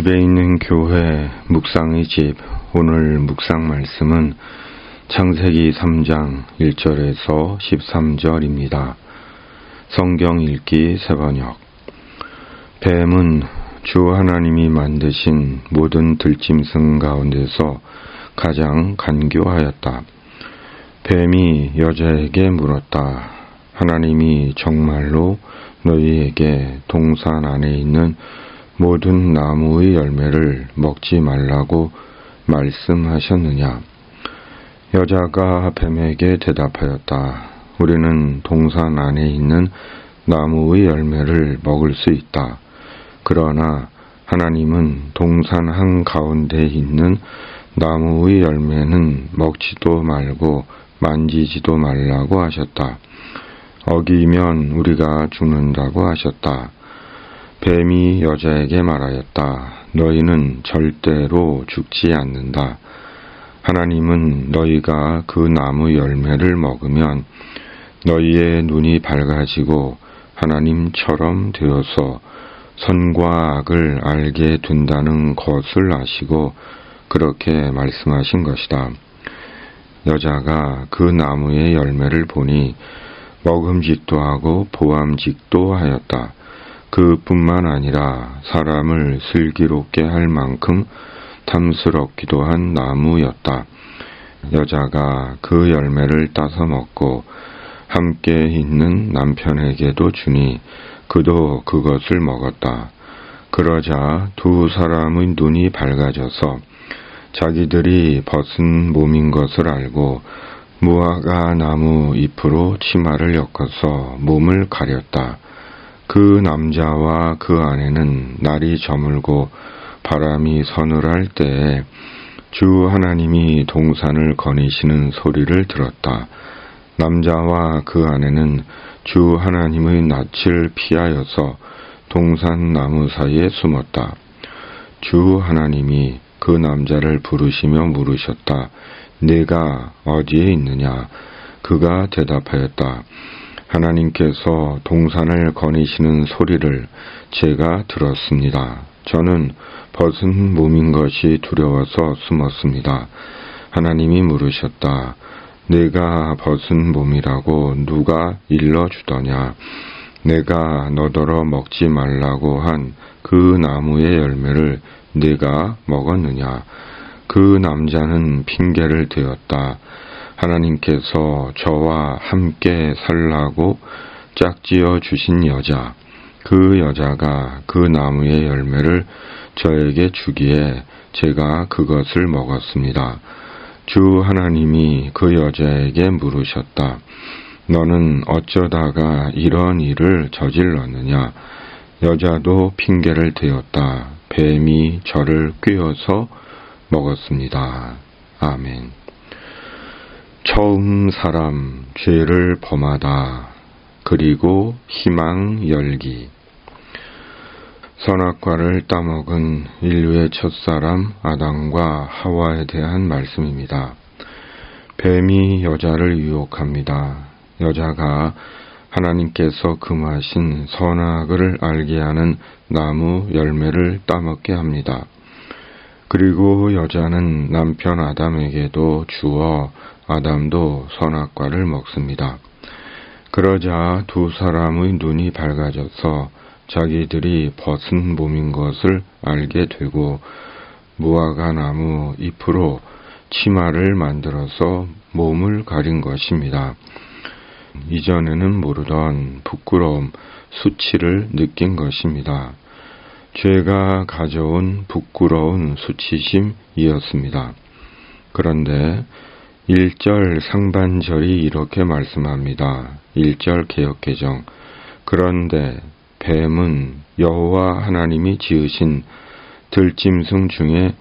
집에 있는 교회 묵상의 집. 오늘 묵상 말씀은 창세기 3장 1절에서 13절입니다. 성경 읽기 새번역. 뱀은 주 하나님이 만드신 모든 들짐승 가운데서 가장 간교하였다. 뱀이 여자에게 물었다. 하나님이 정말로 너희에게 동산 안에 있는 모든 나무의 열매를 먹지 말라고 말씀하셨느냐? 여자가 뱀에게 대답하였다. 우리는 동산 안에 있는 나무의 열매를 먹을 수 있다. 그러나 하나님은 동산 한가운데 있는 나무의 열매는 먹지도 말고 만지지도 말라고 하셨다. 어기면 우리가 죽는다고 하셨다. 뱀이 여자에게 말하였다. 너희는 절대로 죽지 않는다. 하나님은 너희가 그 나무 열매를 먹으면 너희의 눈이 밝아지고 하나님처럼 되어서 선과 악을 알게 된다는 것을 아시고 그렇게 말씀하신 것이다. 여자가 그 나무의 열매를 보니 먹음직도 하고 보암직도 하였다. 그뿐만 아니라 사람을 슬기롭게 할 만큼 탐스럽기도 한 나무였다. 여자가 그 열매를 따서 먹고 함께 있는 남편에게도 주니 그도 그것을 먹었다. 그러자 두 사람의 눈이 밝아져서 자기들이 벗은 몸인 것을 알고 무화과 나무 잎으로 치마를 엮어서 몸을 가렸다. 그 남자와 그 아내는 날이 저물고 바람이 서늘할 때에 주 하나님이 동산을 거니시는 소리를 들었다. 남자와 그 아내는 주 하나님의 낯을 피하여서 동산 나무 사이에 숨었다. 주 하나님이 그 남자를 부르시며 물으셨다. 네가 어디에 있느냐? 그가 대답하였다. 하나님께서 동산을 거니시는 소리를 제가 들었습니다. 저는 벗은 몸인 것이 두려워서 숨었습니다. 하나님이 물으셨다. 내가 벗은 몸이라고 누가 일러주더냐? 내가 너더러 먹지 말라고 한 그 나무의 열매를 네가 먹었느냐? 그 남자는 핑계를 대었다. 하나님께서 저와 함께 살라고 짝지어 주신 여자, 그 여자가 그 나무의 열매를 저에게 주기에 제가 그것을 먹었습니다. 주 하나님이 그 여자에게 물으셨다. 너는 어쩌다가 이런 일을 저질렀느냐? 여자도 핑계를 대었다. 뱀이 저를 꿰어서 먹었습니다. 아멘. 처음 사람 죄를 범하다. 그리고 희망 열기. 선악과를 따먹은 인류의 첫사람 아담과 하와에 대한 말씀입니다. 뱀이 여자를 유혹합니다. 여자가 하나님께서 금하신 선악을 알게 하는 나무 열매를 따먹게 합니다. 그리고 여자는 남편 아담에게도 주어 아담도 선악과를 먹습니다. 그러자 두 사람의 눈이 밝아져서 자기들이 벗은 몸인 것을 알게 되고 무화과 나무 잎으로 치마를 만들어서 몸을 가린 것입니다. 이전에는 모르던 부끄러움, 수치를 느낀 것입니다. 죄가 가져온 부끄러운 수치심이었습니다. 그런데 1절 상반절이 이렇게 말씀합니다. 1절 개역개정. 그런데 뱀은 여호와 하나님이 지으신 들짐승 중에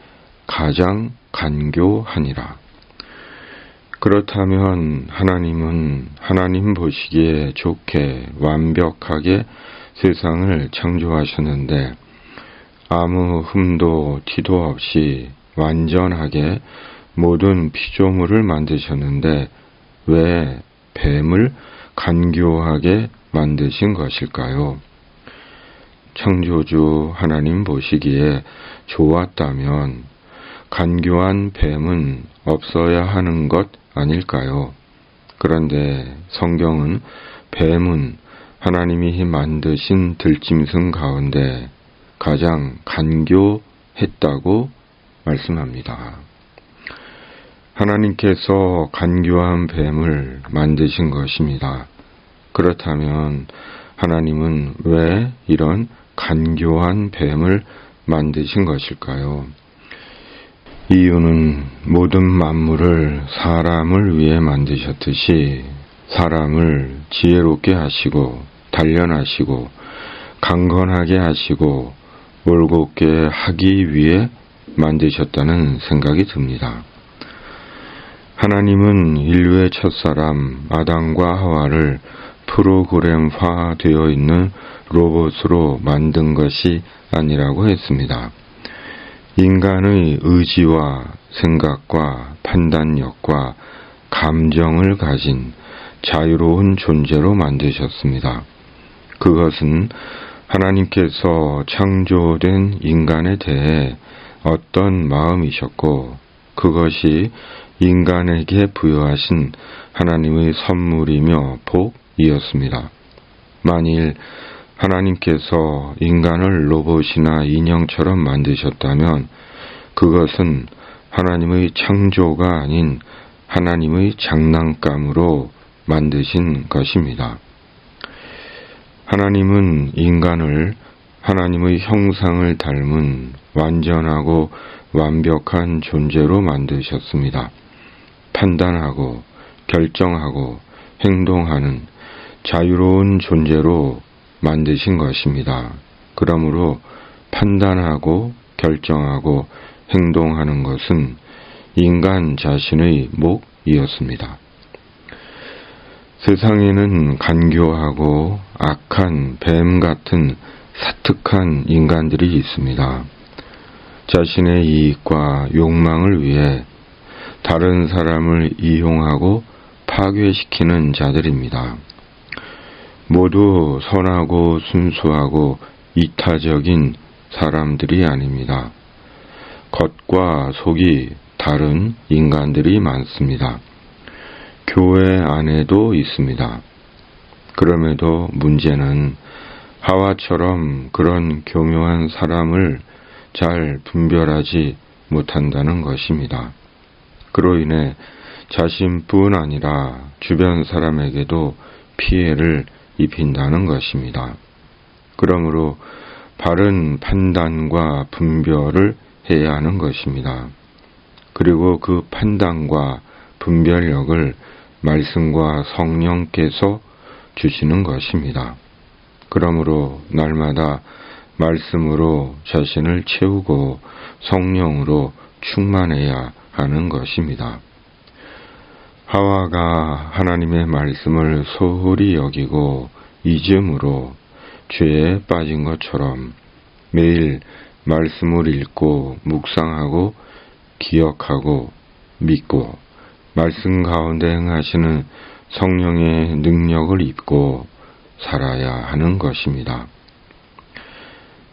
가장 간교하니라. 그렇다면 하나님은 하나님 보시기에 좋게 완벽하게 세상을 창조하셨는데 아무 흠도 티도 없이 완전하게 모든 피조물을 만드셨는데 왜 뱀을 간교하게 만드신 것일까요? 창조주 하나님 보시기에 좋았다면 간교한 뱀은 없어야 하는 것 아닐까요? 그런데 성경은 뱀은 하나님이 만드신 들짐승 가운데 가장 간교했다고 말씀합니다. 하나님께서 간교한 뱀을 만드신 것입니다. 그렇다면 하나님은 왜 이런 간교한 뱀을 만드신 것일까요? 이유는 모든 만물을 사람을 위해 만드셨듯이 사람을 지혜롭게 하시고 단련하시고 강건하게 하시고 올곧게 하기 위해 만드셨다는 생각이 듭니다. 하나님은 인류의 첫사람 아담과 하와를 프로그램화 되어 있는 로봇으로 만든 것이 아니라고 했습니다. 인간의 의지와 생각과 판단력과 감정을 가진 자유로운 존재로 만드셨습니다. 그것은 하나님께서 창조된 인간에 대해 어떤 마음이셨고 그것이 인간에게 부여하신 하나님의 선물이며 복이었습니다. 만일 하나님께서 인간을 로봇이나 인형처럼 만드셨다면 그것은 하나님의 창조가 아닌 하나님의 장난감으로 만드신 것입니다. 하나님은 인간을 하나님의 형상을 닮은 완전하고 완벽한 존재로 만드셨습니다. 판단하고 결정하고 행동하는 자유로운 존재로 만드신 것입니다. 그러므로 판단하고 결정하고 행동하는 것은 인간 자신의 몫이었습니다. 세상에는 간교하고 악한 뱀 같은 사특한 인간들이 있습니다. 자신의 이익과 욕망을 위해 다른 사람을 이용하고 파괴시키는 자들입니다. 모두 선하고 순수하고 이타적인 사람들이 아닙니다. 겉과 속이 다른 인간들이 많습니다. 교회 안에도 있습니다. 그럼에도 문제는 하와처럼 그런 교묘한 사람을 잘 분별하지 못한다는 것입니다. 그로 인해 자신뿐 아니라 주변 사람에게도 피해를 입힌다는 것입니다. 그러므로 바른 판단과 분별을 해야 하는 것입니다. 그리고 그 판단과 분별력을 말씀과 성령께서 주시는 것입니다. 그러므로 날마다 말씀으로 자신을 채우고 성령으로 충만해야 하는 것입니다. 하와가 하나님의 말씀을 소홀히 여기고 잊음으로 죄에 빠진 것처럼 매일 말씀을 읽고 묵상하고 기억하고 믿고 말씀 가운데 행하시는 성령의 능력을 입고 살아야 하는 것입니다.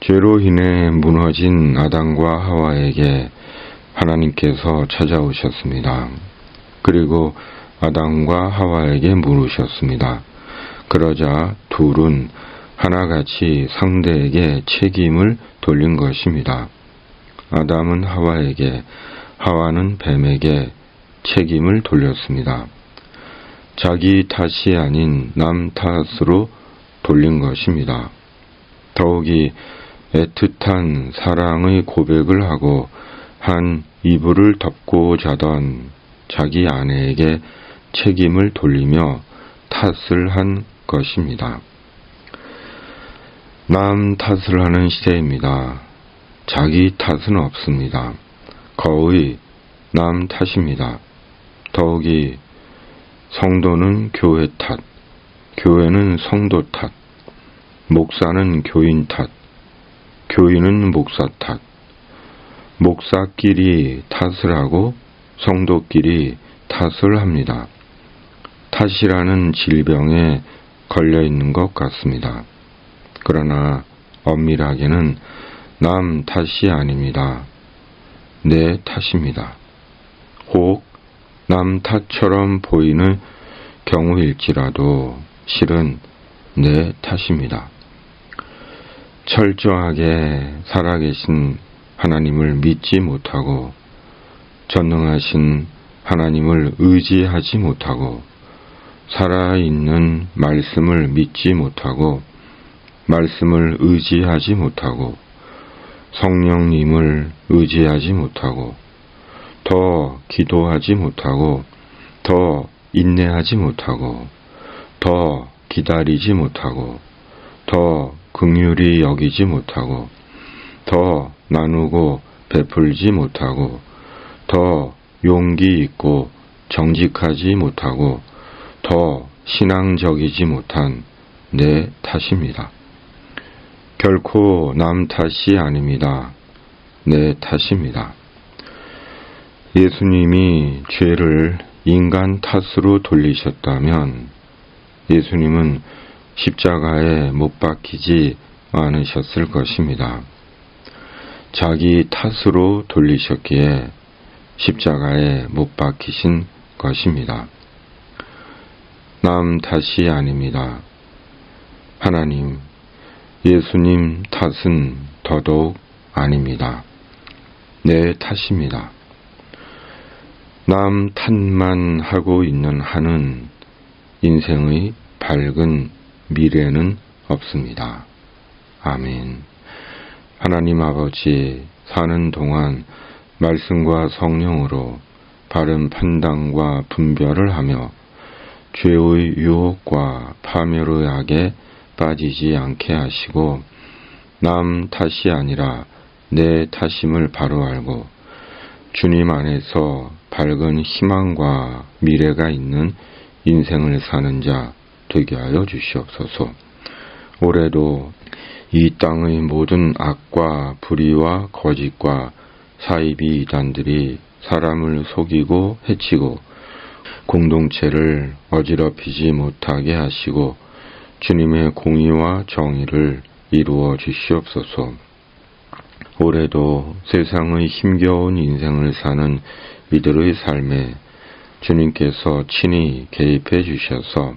죄로 인해 무너진 아담과 하와에게 하나님께서 찾아오셨습니다. 그리고 아담과 하와에게 물으셨습니다. 그러자 둘은 하나같이 상대에게 책임을 돌린 것입니다. 아담은 하와에게, 하와는 뱀에게 책임을 돌렸습니다. 자기 탓이 아닌 남 탓으로 돌린 것입니다. 더욱이 애틋한 사랑의 고백을 하고 한 이불을 덮고 자던 자기 아내에게 책임을 돌리며 탓을 한 것입니다. 남 탓을 하는 시대입니다. 자기 탓은 없습니다. 거의 남 탓입니다. 더욱이 성도는 교회 탓, 교회는 성도 탓, 목사는 교인 탓, 교인은 목사 탓, 목사끼리 탓을 하고 성도끼리 탓을 합니다. 탓이라는 질병에 걸려 있는 것 같습니다. 그러나 엄밀하게는 남 탓이 아닙니다. 내 탓입니다. 혹 남 탓처럼 보이는 경우일지라도 실은 내 탓입니다. 철저하게 살아계신 하나님을 믿지 못하고 전능하신 하나님을 의지하지 못하고 살아있는 말씀을 믿지 못하고 말씀을 의지하지 못하고 성령님을 의지하지 못하고 더 기도하지 못하고 더 인내하지 못하고 더 기다리지 못하고 더 긍휼히 여기지 못하고 더 나누고 베풀지 못하고 더 용기 있고 정직하지 못하고 더 신앙적이지 못한 내 탓입니다. 결코 남 탓이 아닙니다. 내 탓입니다. 예수님이 죄를 인간 탓으로 돌리셨다면 예수님은 십자가에 못 박히지 않으셨을 것입니다. 자기 탓으로 돌리셨기에 십자가에 못 박히신 것입니다. 남 탓이 아닙니다. 하나님, 예수님 탓은 더더욱 아닙니다. 내 탓입니다. 남 탓만 하고 있는 한은 인생의 밝은 미래는 없습니다. 아멘. 하나님 아버지, 사는 동안 말씀과 성령으로 바른 판단과 분별을 하며 죄의 유혹과 파멸의 악에 빠지지 않게 하시고 남 탓이 아니라 내 탓임을 바로 알고 주님 안에서 밝은 희망과 미래가 있는 인생을 사는 자 되게 하여 주시옵소서. 올해도 이 땅의 모든 악과 불의와 거짓과 사이비 이단들이 사람을 속이고 해치고 공동체를 어지럽히지 못하게 하시고 주님의 공의와 정의를 이루어 주시옵소서. 올해도 세상의 힘겨운 인생을 사는 이들의 삶에 주님께서 친히 개입해 주셔서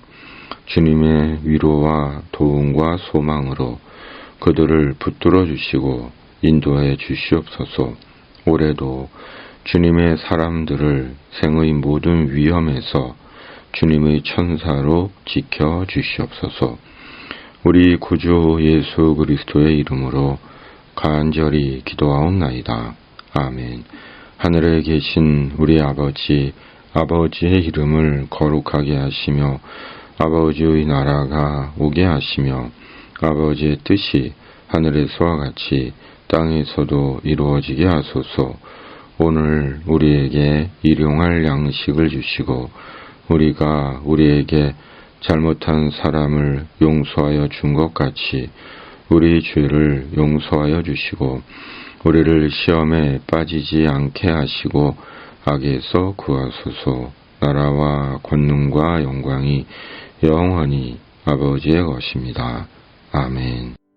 주님의 위로와 도움과 소망으로 그들을 붙들어 주시고 인도해 주시옵소서. 올해도 주님의 사람들을 생의 모든 위험에서 주님의 천사로 지켜 주시옵소서. 우리 구주 예수 그리스도의 이름으로 간절히 기도하옵나이다. 아멘. 하늘에 계신 우리 아버지, 아버지의 이름을 거룩하게 하시며 아버지의 나라가 오게 하시며 아버지의 뜻이 하늘에서와 같이 땅에서도 이루어지게 하소서. 오늘 우리에게 일용할 양식을 주시고 우리가 우리에게 잘못한 사람을 용서하여 준 것 같이 우리 죄를 용서하여 주시고 우리를 시험에 빠지지 않게 하시고 악에서 구하소서. 나라와 권능과 영광이 영원히 아버지의 것입니다. 아멘.